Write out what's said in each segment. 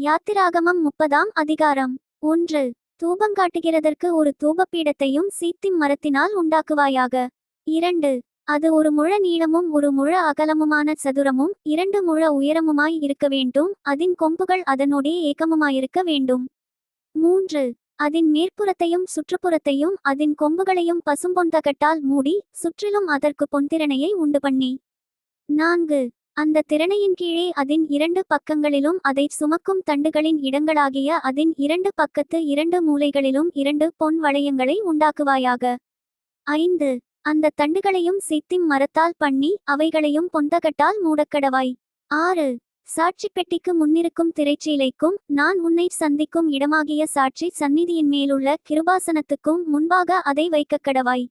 யாத்திராகமம் 30ஆம் அதிகாரம் 1. தூபங்காட்டுகிறதற்கு ஒரு தூபபீடத்தையும் சீத்திம் மரத்தினால் உண்டாக்குவாயாக. 2. அது ஒரு முழ நீளமும் ஒரு முழ அகலமுமான சதுரமும் 2 முழ உயரமுமாய் இருக்க வேண்டும். அதன் கொம்புகள் அதனோடே ஏகமுமாயிருக்க வேண்டும். 3. அதன் மேற்புறத்தையும் சுற்றுப்புறத்தையும் அதன் கொம்புகளையும் பசும்பொன்தகட்டால் மூடி சுற்றிலும் அதற்கு பொன்திறனையை உண்டு பண்ணி. 4. அந்த திறனையின் கீழே அதன் 2 பக்கங்களிலும் அதைச் சுமக்கும் தண்டுகளின் இடங்களாகிய அதன் 2 பக்கத்து 2 மூலைகளிலும் 2 பொன் வளையங்களை உண்டாக்குவாயாக. 5. அந்த தண்டுகளையும் சீத்திம் மரத்தால் பண்ணி அவைகளையும் பொன்தகட்டால் மூடக்கடவாய். 6. சாட்சி பெட்டிக்கு முன்னிருக்கும் திரைச்சீலைக்கும் நான் உன்னை சந்திக்கும் இடமாகிய சாட்சி சந்நிதியின் மேலுள்ள கிருபாசனத்துக்கும் முன்பாக அதை வைக்கக்கடவாய்.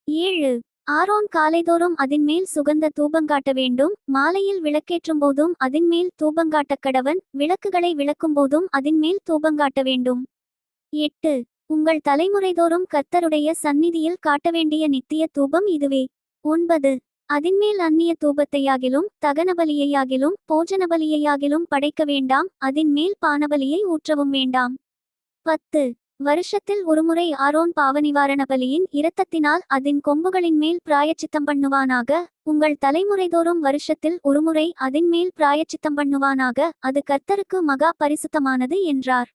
7. ஆரோன் காலைதோறும் அதின்மேல் சுகந்த தூபங்காட்ட வேண்டும். மாலையில் விளக்கேற்றும் போதும் அதின்மேல் தூபங்காட்டக் கடவன். விளக்குகளை விளக்கும்போதும் அதின்மேல் தூபங்காட்ட வேண்டும். 8. உங்கள் தலைமுறைதோறும் கர்த்தருடைய சந்நிதியில் காட்டவேண்டிய நித்திய தூபம் இதுவே. 9. அதின்மேல் அந்நிய தூபத்தையாகிலும் தகனபலியையாகிலும் போஜனபலியையாகிலும் படைக்க வேண்டாம். அதின்மேல் பானபலியை ஊற்றவும் வேண்டாம். 10. வருஷத்தில் ஒருமுறை ஆரோன் பாவநிவாரண பலியின் இரத்தத்தினால் அதன் கொம்புகளின் மேல் பிராயச்சித்தம் பண்ணுவானாக. உங்கள் தலைமுறைதோறும் வருஷத்தில் ஒருமுறை அதின்மேல் பிராயச்சித்தம் பண்ணுவானாக. அது கர்த்தருக்கு மகா பரிசுத்தமானது என்றார்.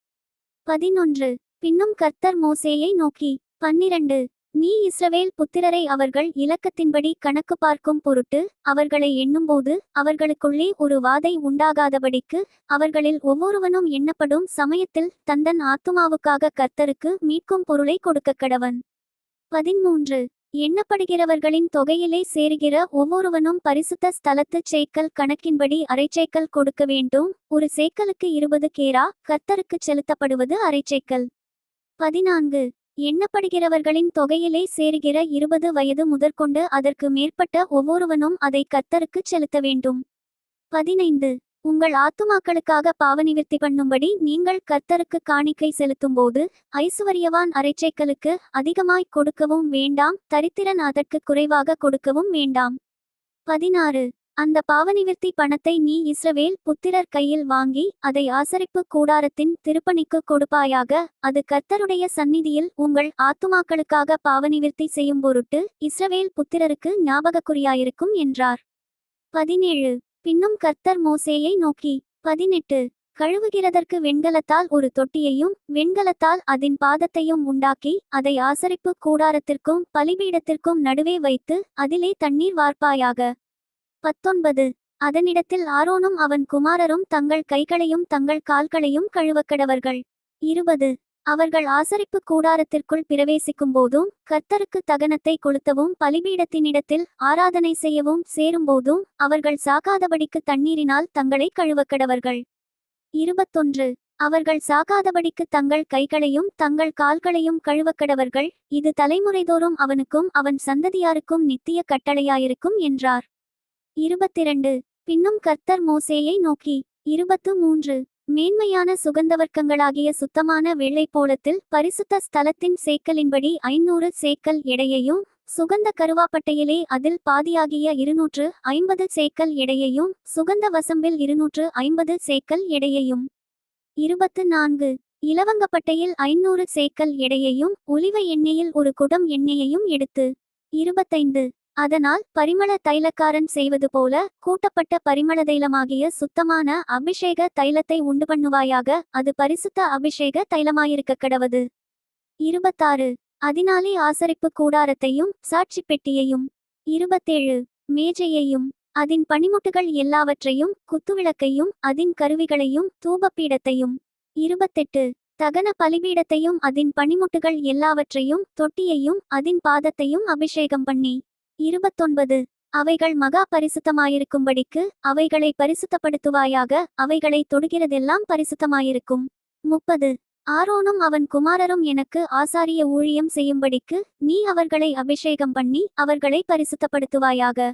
11. பின்னும் கர்த்தர் மோசேயை நோக்கி 12. நீ இஸ்ரவேல் புத்திரரை அவர்கள் இலக்கத்தின்படி கணக்கு பார்க்கும் பொருட்டு அவர்களை எண்ணும்போது அவர்களுக்குள்ளே ஒரு வாதை உண்டாகாதபடிக்கு அவர்களில் ஒவ்வொருவனும் எண்ணப்படும் சமயத்தில் தந்தன் ஆத்துமாவுக்காக கர்த்தருக்கு மீட்கும் பொருளை கொடுக்கக்கடவன். 13. எண்ணப்படுகிறவர்களின் தொகையிலே சேருகிற ஒவ்வொருவனும் பரிசுத்த ஸ்தலத்து சேக்கல் கணக்கின்படி அரைச்சேக்கல் கொடுக்க வேண்டும். ஒரு சேக்கலுக்கு 20 கேரா. கர்த்தருக்கு செலுத்தப்படுவது அரைச்சேக்கல். 14. எண்ணப்படுகிறவர்களின் தொகையிலே சேருகிற 20 வயது முதற்கொண்டு அதற்கு மேற்பட்ட ஒவ்வொருவனும் அதை கர்த்தருக்கு செலுத்த வேண்டும். 15. உங்கள் ஆத்துமாக்களுக்காக பாவநிவிர்த்தி பண்ணும்படி நீங்கள் கர்த்தருக்கு காணிக்கை செலுத்தும்போது ஐசுவரியவான் அரைச்சேக்கலுக்கு அதிகமாய் கொடுக்கவும் வேண்டாம். தரித்திரன் அதற்கு குறைவாக கொடுக்கவும் வேண்டாம். 16. அந்த பாவநிவிர்த்தி பணத்தை நீ இஸ்ரவேல் புத்திரர் கையில் வாங்கி அதை ஆசரிப்பு கூடாரத்தின் திருப்பணிக்கு கொடுப்பாயாக. அது கர்த்தருடைய சந்நிதியில் உங்கள் ஆத்துமாக்களுக்காக பாவநிவிர்த்தி செய்யும் பொருட்டு இஸ்ரவேல் புத்திரருக்கு ஞாபகக்குறியாயிருக்கும் என்றார். 17. பின்னும் கர்த்தர் மோசேயை நோக்கி 18. கழுவுகிறதற்கு வெண்கலத்தால் ஒரு தொட்டியையும் வெண்கலத்தால் அதன் பாதத்தையும் உண்டாக்கி அதை ஆசரிப்பு கூடாரத்திற்கும் பலிபீடத்திற்கும் நடுவே வைத்து அதிலே தண்ணீர் வார்ப்பாயாக. 19. அதனிடத்தில் ஆரோனும் அவன் குமாரரும் தங்கள் கைகளையும் தங்கள் கால்களையும் கழுவக்கடவர்கள். 20. அவர்கள் ஆசரிப்பு கூடாரத்திற்குள் பிரவேசிக்கும் போதும் கர்த்தருக்கு தகனத்தை கொளுத்தவும் பலிபீடத்தினிடத்தில் ஆராதனை செய்யவும் சேரும்போதும் அவர்கள் சாகாதபடிக்கு தண்ணீரினால் தங்களை கழுவக்கடவர்கள். 21. அவர்கள் சாகாதபடிக்கு தங்கள் கைகளையும் தங்கள் கால்களையும் கழுவக்கடவர்கள். இது தலைமுறைதோறும் அவனுக்கும் அவன் சந்ததியாருக்கும் நித்திய கட்டளையாயிருக்கும் என்றார். 22. பின்னும் கர்த்தர் மோசேயை நோக்கி 23. மேன்மையான சுகந்தவர்க்கங்களாகிய சுத்தமான வெள்ளைப்போளத்தில் பரிசுத்த ஸ்தலத்தின் சேக்கலின்படி 500 சேக்கல் எடையையும் சுகந்த கருவாப்பட்டையிலே அதில் பாதியாகிய 250 சேக்கல் எடையையும் சுகந்த வசம்பில் 250 சேக்கல் எடையையும். 24. இலவங்கப்பட்டையில் 500 சேக்கல் எடையையும் ஒலிவ எண்ணெயில் ஒரு குடம் எண்ணெயையும் எடுத்து. 25. அதனால் பரிமள தைலக்காரன் செய்வது போல கூட்டப்பட்ட பரிமள தைலமாகிய சுத்தமான அபிஷேக தைலத்தை உண்டு பண்ணுவாயாக. அது பரிசுத்த அபிஷேக தைலமாயிருக்க கடவது. 26. அதனாலே ஆசரிப்பு கூடாரத்தையும் சாட்சி பெட்டியையும். 27. மேஜையையும் அதன் பணிமுட்டுகள் எல்லாவற்றையும் குத்துவிளக்கையும் அதன் கருவிகளையும் தூபப்பீடத்தையும். 28. தகன பலிபீடத்தையும் அதன் பணிமுட்டுகள் எல்லாவற்றையும் தொட்டியையும் அதன் பாதத்தையும் அபிஷேகம் பண்ணி. 29. அவைகள் மகா பரிசுத்தமாயிருக்கும்படிக்கு அவைகளை பரிசுத்தப்படுத்துவாயாக. அவைகளை தொடுகிறதெல்லாம் பரிசுத்தமாயிருக்கும். 30. ஆரோனும் அவன் குமாரரும் எனக்கு ஆசாரிய ஊழியம் செய்யும்படிக்கு நீ அவர்களை அபிஷேகம் பண்ணி அவர்களை பரிசுத்தப்படுத்துவாயாக.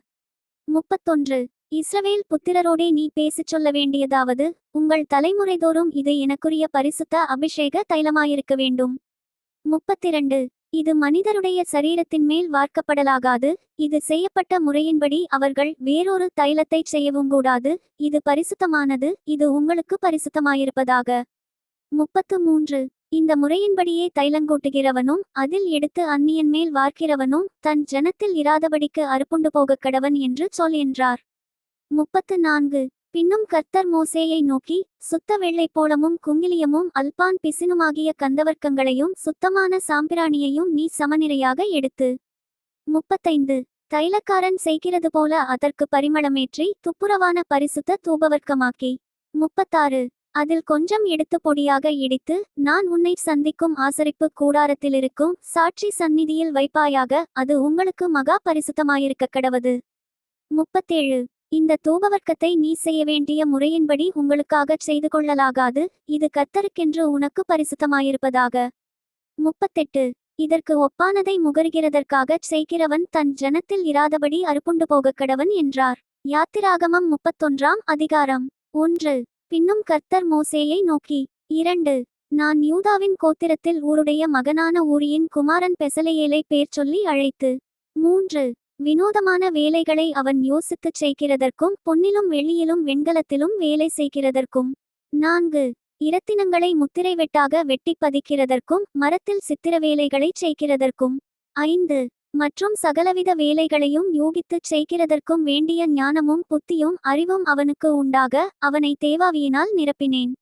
31. இஸ்ரவேல் புத்திரரோடே நீ பேசிச் சொல்ல வேண்டியதாவது உங்கள் தலைமுறைதோறும் இது எனக்குரிய பரிசுத்த அபிஷேக தைலமாயிருக்க வேண்டும். 32. இது மனிதருடைய சரீரத்தின் மேல் வார்க்கப்படலாகாது. இது செய்யப்பட்ட முறையின்படி அவர்கள் வேறொரு தைலத்தை செய்யவும் கூடாது. இது பரிசுத்தமானது, இது உங்களுக்கு பரிசுத்தமாயிருப்பதாக. 33 இந்த முறையின்படியே தைலங்கூட்டுகிறவனும் அதில் எடுத்து அந்நியன் மேல் வார்க்கிறவனும் தன் ஜனத்தில் இராதபடிக்கு அறுப்புண்டு போகக் கடவன் என்று சொல் என்றார். 34 பின்னும் கர்த்தர் மோசேயை நோக்கி, சுத்த வெள்ளைப்போளமும் குங்கிலியமும் அல்பான் பிசினுமாகிய கந்தவர்க்கங்களையும் சுத்தமான சாம்பிராணியையும் நீ சமநிரையாக எடுத்து 35 தைலக்காரன் செய்கிறது போல அதற்கு பரிமளமேற்றி துப்புரவான பரிசுத்த தூபவர்க்கமாக்கி 36 அதில் கொஞ்சம் எடுத்து பொடியாக இடித்து நான் உன்னை சந்திக்கும் ஆசரிப்பு கூடாரத்திலிருக்கும் சாட்சி சந்நிதியில் வைப்பாயாக, அது உங்களுக்கு மகா பரிசுத்தமாயிருக்க கடவது. 37 இந்த தூபவர்க்கத்தை நீ செய்ய வேண்டிய முறையின்படி உங்களுக்காகச் செய்து கொள்ளலாகாது, இது கர்த்தருக்கென்று உனக்கு பரிசுத்தமாயிருப்பதாக. 38 இதற்கு ஒப்பானதை முகருகிறதற்காகச் செய்கிறவன் தன் ஜனத்தில் இராதபடி அறுப்புண்டு போகக் கடவன் என்றார். யாத்திராகமம் 31ஆம் அதிகாரம் 1 பின்னும் கர்த்தர் மோசேயை நோக்கி, 2 நான் யூதாவின் கோத்திரத்தில் ஊருடைய மகனான ஊரியின் குமாரன் பெசலெயேலை பேர் சொல்லி அழைத்து 3 வினோதமான வேலைகளை அவன் யோசித்துச் செய்கிறதற்கும் பொன்னிலும் வெள்ளியிலும் வெண்கலத்திலும் வேலை செய்கிறதற்கும் 4 இரத்தினங்களை முத்திரை வெட்டாக வெட்டி பதிக்கிறதற்கும் மரத்தில் சித்திரவேலைகளைச் செய்கிறதற்கும் 5 மற்றும் சகலவித வேலைகளையும் யூகித்துச் செய்கிறதற்கும் வேண்டிய ஞானமும் புத்தியும் அறிவும் அவனுக்கு உண்டாக அவனை தேவாவியினால் நிரப்பினேன்.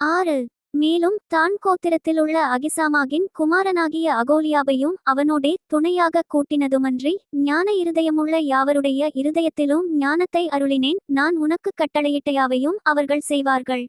6 மேலும் தான் கோத்திரத்திலுள்ள அகிசாமாகின் குமாரனாகிய அகோலியாபையும் அவனோடே துணையாக கூட்டினதுமன்றி ஞான இருதயமுள்ள யாவருடைய இருதயத்திலும் ஞானத்தை அருளினேன். நான் உனக்கு கட்டளையிட்ட யாவையும் அவர்கள் செய்வார்கள்.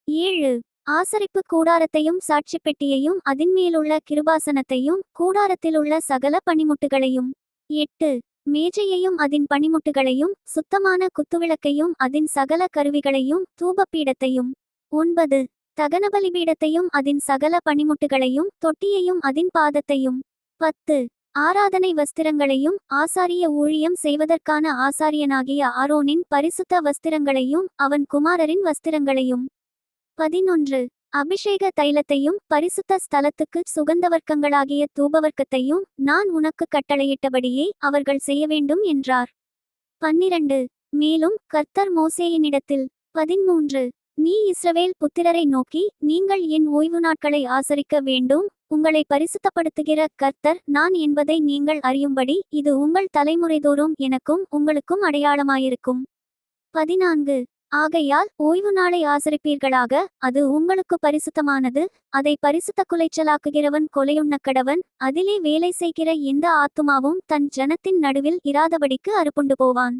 7 ஆசரிப்பு கூடாரத்தையும் சாட்சிப்பெட்டியையும் அதின்மேலுள்ள கிருபாசனத்தையும் கூடாரத்திலுள்ள சகல பணிமுட்டுகளையும் 8 மேஜையையும் அதின் பணிமுட்டுகளையும் சுத்தமான குத்துவிளக்கையும் அதின் சகல கருவிகளையும் தூபப்பீடத்தையும் 9 தகனபலிபீடத்தையும் அதின் சகல பணிமுட்டுகளையும் தொட்டியையும் அதின் பாதத்தையும் 10 ஆராதனை வஸ்திரங்களையும் ஆசாரிய ஊழியம் செய்வதற்கான ஆசாரியனாகிய ஆரோனின் பரிசுத்த வஸ்திரங்களையும் அவன் குமாரரின் வஸ்திரங்களையும் 11 அபிஷேக தைலத்தையும் பரிசுத்த ஸ்தலத்துக்கு சுகந்தவர்க்கங்களாகிய தூபவர்க்கத்தையும் நான் உனக்கு கட்டளையிட்டபடியே அவர்கள் செய்ய வேண்டும் என்றார். 12 மேலும் கர்த்தர் மோசேயினிடத்தில் 13 நீ இஸ்ரவேல் புத்திரரை நோக்கி, நீங்கள் என் ஓய்வு நாட்களை ஆசரிக்க வேண்டும், உங்களை பரிசுத்தப்படுத்துகிற கர்த்தர் நான் என்பதை நீங்கள் அறியும்படி இது உங்கள் தலைமுறைதோறும் எனக்கும் உங்களுக்கும் அடையாளமாயிருக்கும். 14 ஆகையால் ஓய்வு நாளை ஆசரிப்பீர்களாக, அது உங்களுக்கு பரிசுத்தமானது. அதை பரிசுத்த குலைச்சலாக்குகிறவன் கொலையுண்ணக்கடவன். அதிலே வேலை செய்கிற எந்த ஆத்துமாவும் தன் ஜனத்தின் நடுவில் இராதபடிக்கு அறுப்புண்டு போவான்.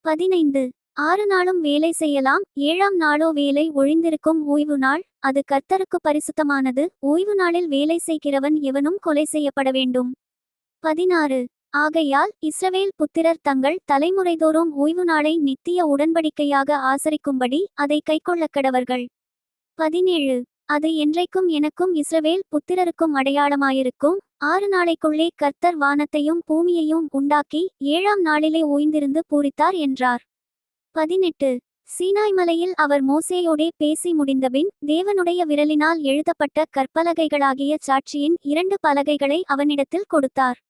15 6 நாளும் வேலை செய்யலாம், 7ஆம் நாளோ வேலை ஒழிந்திருக்கும் ஓய்வு நாள், அது கர்த்தருக்கு பரிசுத்தமானது. ஓய்வு நாளில் வேலை செய்கிறவன் எவனும் கொலை செய்யப்பட வேண்டும். 16 ஆகையால் இஸ்ரவேல் புத்திரர் தங்கள் தலைமுறைதோறும் ஓய்வு நாளை நித்திய உடன்படிக்கையாக ஆசரிக்கும்படி அதை கைக்கொள்ளக்கடவர்கள். 17 அது என்றைக்கும் எனக்கும் இஸ்ரவேல் புத்திரருக்கும் அடையாளமாயிருக்கும். 6 நாளைக்குள்ளே கர்த்தர் வானத்தையும் பூமியையும் உண்டாக்கி 7ஆம் நாளிலே ஓய்ந்திருந்து பூரித்தார் என்றார். 18 சீனாய் மலையில் அவர் மோசேயோடே பேசி முடிந்தபின் தேவனுடைய விரலினால் எழுதப்பட்ட கற்பலகைகளாகிய சாட்சியின் 2 பலகைகளை அவனிடத்தில் கொடுத்தார்.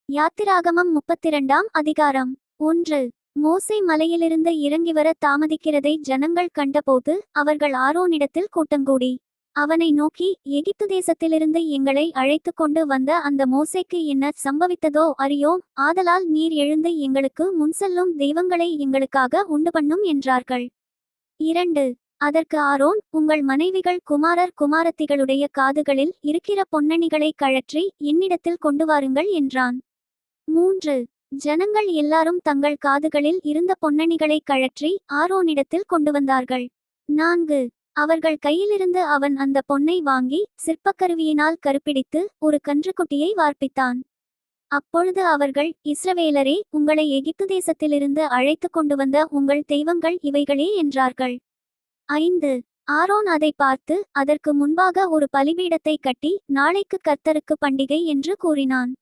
யாத்திராகமம் 32ஆம் அதிகாரம் 1 மோசே மலையிலிருந்து இறங்கிவர தாமதிக்கிறதை ஜனங்கள் கண்டபோது அவர்கள் ஆரோனிடத்தில் கூட்டங்கூடி அவனை நோக்கி, எகிப்து தேசத்திலிருந்து எங்களை அழைத்து கொண்டு வந்த அந்த மோசேக்கு என்ன சம்பவித்ததோ அறியோம். ஆதலால் நீர் எழுந்து எங்களுக்கு முன்செல்லும் தெய்வங்களை எங்களுக்காக உண்டுபண்ணும் என்றார்கள். 2 அதற்கு ஆரோன், உங்கள் மனைவிகள் குமாரர் குமாரத்திகளுடைய காதுகளில் இருக்கிற பொன்னணிகளை கழற்றி என்னிடத்தில் கொண்டு வாருங்கள் என்றான். 3 ஜனங்கள் எல்லாரும் தங்கள் காதுகளில் இருந்த பொன்னணிகளை கழற்றி ஆரோனிடத்தில் கொண்டு வந்தார்கள். 4 அவர்கள் கையிலிருந்து அவன் அந்த பொன்னை வாங்கி சிற்பக்கருவியினால் கருப்பிடித்து ஒரு கன்றுக்குட்டியை வார்ப்பித்தான். அப்பொழுது அவர்கள், இஸ்ரவேலரே, உங்களை எகிப்து தேசத்திலிருந்து அழைத்து கொண்டு வந்த உங்கள் தெய்வங்கள் இவைகளே என்றார்கள். 5 ஆரோன் அதை பார்த்து அதற்கு முன்பாக ஒரு பலிபீடத்தை கட்டி நாளைக்கு கர்த்தருக்கு பண்டிகை என்று கூறினான்.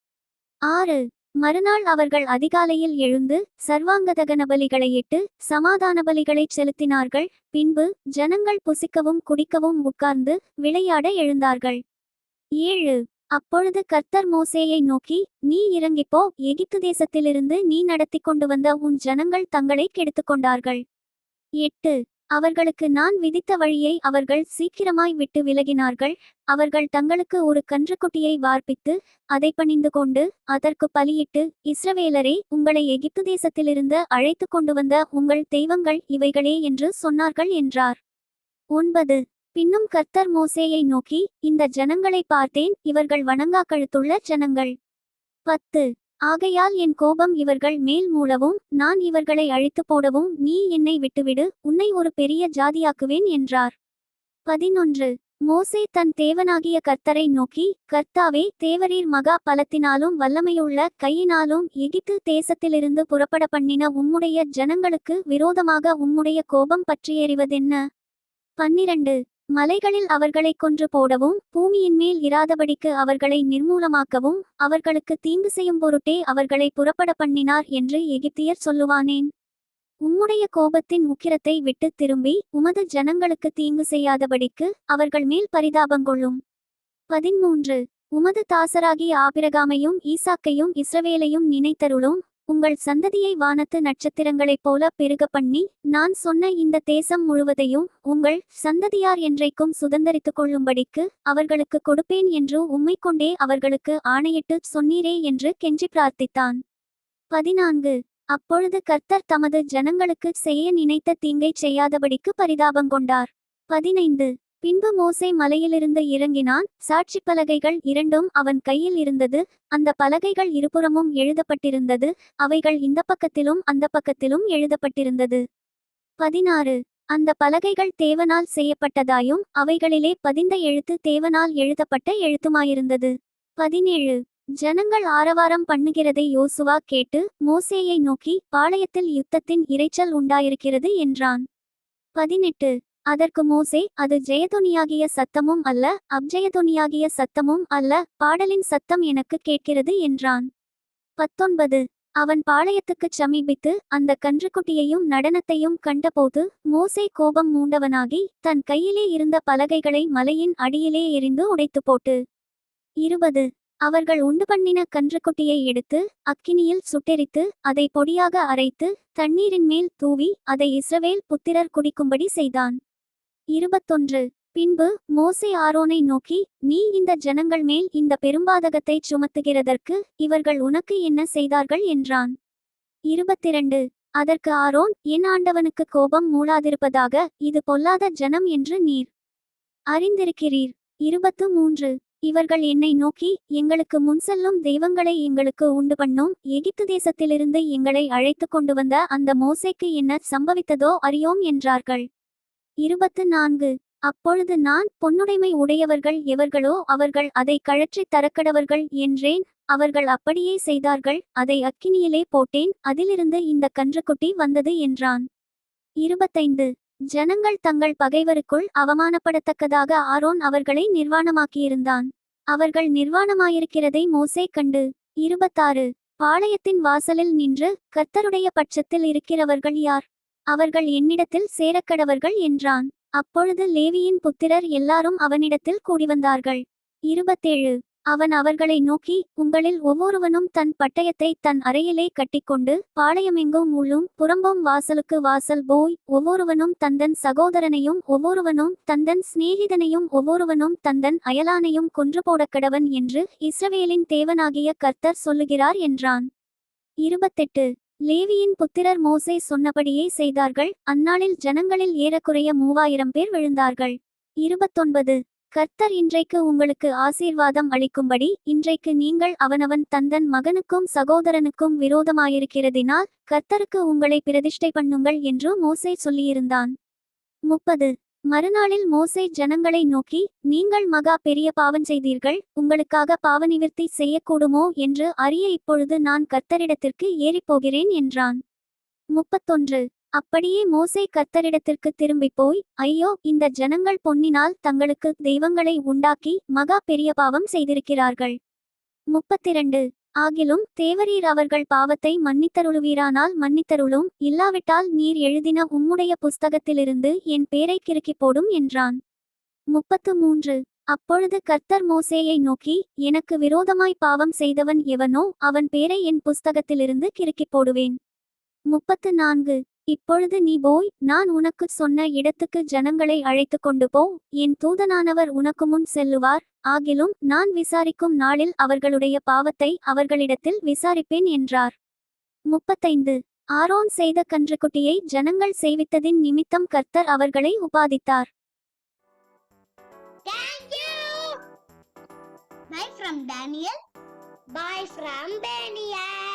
6 மறுநாள் அவர்கள் அதிகாலையில் எழுந்து சர்வாங்கதகன பலிகளையிட்டு சமாதான பலிகளைச் செலுத்தினார்கள். பின்பு ஜனங்கள் புசிக்கவும் குடிக்கவும் உட்கார்ந்து விளையாட எழுந்தார்கள். 7 அப்பொழுது கர்த்தர் மோசேயை நோக்கி, நீ இறங்கிப்போ, எகிப்து தேசத்திலிருந்து நீ நடத்தி கொண்டு வந்த உன் ஜனங்கள் தங்களை கெடுத்துக்கொண்டார்கள். 8. அவர்களுக்கு நான் விதித்த வழியை அவர்கள் சீக்கிரமாய் விட்டு விலகினார்கள். அவர்கள் தங்களுக்கு ஒரு கன்றுக்குட்டியை வார்ப்பித்து அதை பணிந்து கொண்டு அதற்கு பலியிட்டு, இஸ்ரவேலரே, உங்களை எகிப்து தேசத்திலிருந்து அழைத்து கொண்டு வந்த உங்கள் தெய்வங்கள் இவைகளே என்று சொன்னார்கள் என்றார். 9. பின்னும் கர்த்தர் மோசேயை நோக்கி, இந்த ஜனங்களை பார்த்தேன், இவர்கள் வணங்கா கழுத்துள்ள ஜனங்கள். 10. ஆகையால் என் கோபம் இவர்கள் மேல் மூளவும் நான் இவர்களை அழித்து போடவும் நீ என்னை விட்டுவிடு, உன்னை ஒரு பெரிய ஜாதியாக்குவேன் என்றார். 11. மோசே தன் தேவனாகிய கர்த்தரை நோக்கி, கர்த்தாவே, தேவரீர் மகா பலத்தினாலும் வல்லமையுள்ள கையினாலும் எகிப்து தேசத்திலிருந்து புறப்பட பண்ணின உம்முடைய ஜனங்களுக்கு விரோதமாக உம்முடைய கோபம் பற்றியெறிவதென்ன? 12. மலைகளில் அவர்களை கொன்று போடவும் பூமியின் மேல் இராதபடிக்கு அவர்களை நிர்மூலமாக்கவும் அவர்களுக்கு தீங்கு செய்யும் பொருட்டே அவர்களை புறப்பட பண்ணினார் என்று எகிப்தியர் சொல்லுவானேன்? உம்முடைய கோபத்தின் உக்கிரத்தை விட்டு திரும்பி உமது ஜனங்களுக்கு தீங்கு செய்யாதபடிக்கு அவர்கள் மேல் பரிதாபங்கொள்ளும். 13. உமது தாசராகிய ஆபிரகாமையும் ஈசாக்கையும் இஸ்ரவேலையும் நினைத்தருளும். உங்கள் சந்ததியை வானத்து நட்சத்திரங்களைப் போல பெருக பண்ணி நான் சொன்ன இந்த தேசம் முழுவதையும் உங்கள் சந்ததியார் என்றைக்கும் சுதந்தரித்துக் கொள்ளும்படிக்கு அவர்களுக்கு கொடுப்பேன் என்று உம்மை கொண்டே அவர்களுக்கு ஆணையிட்டு சொன்னீரே என்று கெஞ்சி பிரார்த்தித்தான். 14. அப்பொழுது கர்த்தர் தமது ஜனங்களுக்கு செய்ய நினைத்த தீங்கை செய்யாதபடிக்கு பரிதாபங்கொண்டார். 15. பின்பு மோசே மலையிலிருந்து இறங்கினான். சாட்சி பலகைகள் இரண்டும் அவன் கையில் இருந்தது. அந்த பலகைகள் இருபுறமும் எழுதப்பட்டிருந்தது. அவைகள் இந்த பக்கத்திலும் அந்த பக்கத்திலும் எழுதப்பட்டிருந்தது. 16. அந்த பலகைகள் தேவனால் செய்யப்பட்டதாயும் அவைகளிலே பதிந்த எழுத்து தேவனால் எழுதப்பட்ட எழுத்துமாயிருந்தது. 17. ஜனங்கள் ஆரவாரம் பண்ணுகிறதை யோசுவா கேட்டு மோசேயை நோக்கி, பாளையத்தில் யுத்தத்தின் இரைச்சல் உண்டாயிருக்கிறது என்றான். 18. அதற்கு மோசே, அது ஜெயதொனியாகிய சத்தமும் அல்ல, அப்ஜெயதொனியாகிய சத்தமும் அல்ல, பாடலின் சத்தம் எனக்கு கேட்கிறது என்றான். 19. அவன் பாளையத்துக்குச் சமீபித்து அந்த கன்றுக்குட்டியையும் நடனத்தையும் கண்டபோது மோசே கோபம் மூண்டவனாகி தன் கையிலே இருந்த பலகைகளை மலையின் அடியிலே எறிந்து உடைத்து போட்டு. 20. அவர்கள் உண்டு பண்ணின கன்றுக்குட்டியை எடுத்து அக்கினியில் சுட்டெரித்து அதை பொடியாக அரைத்து தண்ணீரின் மேல் தூவி அதை இஸ்ரவேல் புத்திரர் குடிக்கும்படி செய்தான். 21. பின்பு மோசே ஆரோனை நோக்கி, நீ இந்த ஜனங்கள் மேல் இந்த பெரும்பாதகத்தை சுமத்துகிறதற்கு இவர்கள் உனக்கு என்ன செய்தார்கள் என்றான். 22. அதற்கு ஆரோன், என் ஆண்டவனுக்கு கோபம் மூளாதிருப்பதாக இது பொல்லாத ஜனம் என்று நீர் அறிந்திருக்கிறீர். 23. இவர்கள் என்னை நோக்கி, எங்களுக்கு முன்செல்லும் தெய்வங்களை எங்களுக்கு உண்டு பண்ணும், எகிப்து தேசத்திலிருந்து எங்களை அழைத்து கொண்டு வந்த அந்த மோசேக்கு என்ன சம்பவித்ததோ அறியோம் என்றார்கள். 24. அப்பொழுது நான், பொன்னுடைமை உடையவர்கள் எவர்களோ அவர்கள் அதை கழற்றித் தரக்கடவர்கள் என்றேன். அவர்கள் அப்படியே செய்தார்கள். அதை அக்கினியிலே போட்டேன், அதிலிருந்து இந்த கன்றுக்குட்டி வந்தது என்றான். 25. ஜனங்கள் தங்கள் பகைவருக்குள் அவமானப்படத்தக்கதாக ஆரோன் அவர்களை நிர்வாணமாக்கியிருந்தான். அவர்கள் நிர்வாணமாயிருக்கிறதை மோசே கண்டு. 26. பாளையத்தின் வாசலில் நின்று, கர்த்தருடைய பட்சத்தில் இருக்கிறவர்கள் யார்? அவர்கள் என்னிடத்தில் சேரக்கடவர்கள் என்றான். அப்பொழுது லேவியின் புத்திரர் எல்லாரும் அவனிடத்தில் கூடிவந்தார்கள். 27. அவன் அவர்களை நோக்கி, உங்களில் ஒவ்வொருவனும் தன் பட்டயத்தை தன் அறையிலே கட்டிக்கொண்டு பாளையமெங்கும் உள்ளும் புறம்பும் வாசலுக்கு வாசல் போய் ஒவ்வொருவனும் தந்தன் சகோதரனையும் ஒவ்வொருவனும் தந்தன் சிநேகிதனையும் ஒவ்வொருவனும் தந்தன் அயலானையும் கொன்று போடக்கடவன் என்று இஸ்ரவேலின் தேவனாகிய கர்த்தர் சொல்லுகிறார் என்றான். 28. லேவியின் புத்திரர் மோசே சொன்னபடியே செய்தார்கள். அந்நாளில் ஜனங்களில் ஏறக்குறைய 3000 பேர் விழுந்தார்கள். 29. கர்த்தர் இன்றைக்கு உங்களுக்கு ஆசீர்வாதம் அளிக்கும்படி இன்றைக்கு நீங்கள் அவனவன் தந்தன் மகனுக்கும் சகோதரனுக்கும் விரோதமாயிருக்கிறதினால் கர்த்தருக்கு உங்களை பிரதிஷ்டை பண்ணுங்கள் என்று மோசே சொல்லியிருந்தான். 30. மறுநாளில் மோசே ஜனங்களை நோக்கி, நீங்கள் மகா பெரிய பாவம் செய்தீர்கள், உங்களுக்காக பாவநிவிர்த்தி செய்யக்கூடுமோ என்று அறிய இப்பொழுது நான் கர்த்தரிடத்திற்கு ஏறிப்போகிறேன் என்றான். 31. அப்படியே மோசே கர்த்தரிடத்திற்கு திரும்பிப் போய், ஐயோ, இந்த ஜனங்கள் பொன்னினால் தங்களுக்கு தெய்வங்களை உண்டாக்கி மகா பெரிய பாவம் செய்திருக்கிறார்கள். 32. ஆகிலும் தேவரீர் அவர்கள் பாவத்தை மன்னித்தருளுவீரானால் மன்னித்தருளும், இல்லாவிட்டால் நீர் எழுதின உம்முடைய புஸ்தகத்திலிருந்து என் பேரை கிறுக்கிப் போடும் என்றான். 33. அப்பொழுது கர்த்தர் மோசேயை நோக்கி, எனக்கு விரோதமாய் பாவம் செய்தவன் எவனோ அவன் பேரை என் புஸ்தகத்திலிருந்து கிறுக்கிப் போடுவேன். 34 இப்பொழுது நீ போய், நான் உனக்குச் சொன்ன இடத்துக்கு ஜனங்களை அழைத்துக் கொண்டு போ, என் தூதனானவர் உனக்கு முன் செல்லுவார், ஆகிலும் நான் விசாரிக்கும் நாளில் அவர்களுடைய பாவத்தை அவர்களிடத்தில் விசாரிப்பேன் என்றார். 35 ஆரோன் செய்த கன்றுக்குட்டியை ஜனங்கள் செய்வித்ததின் நிமித்தம் கர்த்தர் அவர்களை உபாதித்தார். Thank you. Bye from Daniel. Bye from Daniel.